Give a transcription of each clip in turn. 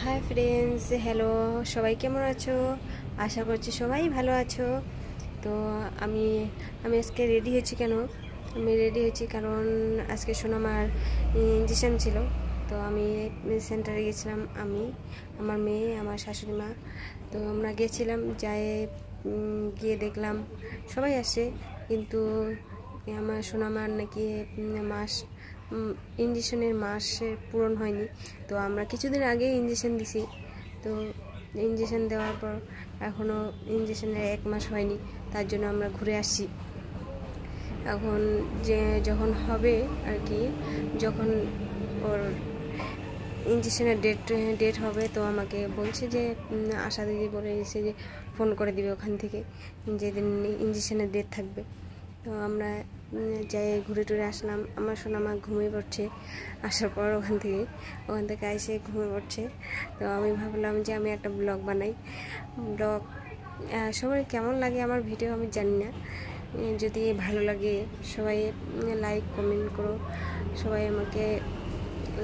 Hi friends, hello সবাই, কেমন আছো? আশা করছি সবাই ভালো আছো। তো আমি আমি আজকে রেডি হয়েছি কেন? আমি রেডি হয়েছি কারণ আজকে সোনামার ইঞ্জেকশন ছিল। তো আমি সেন্টারে গেছিলাম, আমি, আমার মেয়ে, আমার শাশুড়ি মা। তো আমরা গেছিলাম, গিয়ে দেখলাম সবাই আসে, কিন্তু আমার সোনামার নাকি মাস ইঞ্জেকশনের মাসের পূরণ হয়নি। তো আমরা কিছুদিন আগে ইঞ্জেকশন দিছি। তো ইঞ্জেকশন দেওয়ার পর এখনও ইঞ্জেকশনের 1 মাস হয়নি, তার জন্য আমরা ঘুরে আসছি। এখন যখন হবে আর কি, যখন ওর ইঞ্জেকশনের ডেট হবে, তো আমাকে বলছে যে আশা দিদি বলে এসে যে ফোন করে দিবে ওখান থেকে, যেদিন ইঞ্জেকশনের ডেট থাকবে। তো আমরা যাই ঘুরে টুরে আসলাম। আমার সোনামা ঘুমিয়ে পড়ছে, আসার পর ওখান থেকে এসে ঘুমিয়ে পড়ছে। তো আমি ভাবলাম যে আমি একটা ব্লগ বানাই। সবাই কেমন লাগে আমার ভিডিও আমি জানি না, যদি ভালো লাগে সবাই লাইক কমেন্ট করো, সবাই আমাকে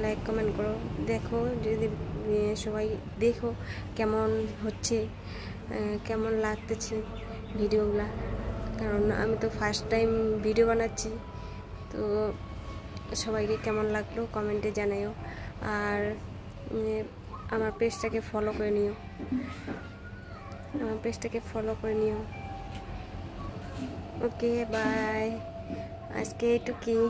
লাইক কমেন্ট করো, দেখো যদি সবাই দেখো কেমন হচ্ছে, কেমন লাগতেছে ভিডিওগুলা। কারণ আমি তো ফার্স্ট টাইম ভিডিও বানাচ্ছি। তো সবাইকে কেমন লাগলো কমেন্টে জানাইও, আর আমার পেজটাকে ফলো করে নিও। ওকে, বাই। আজকে এটুকুই।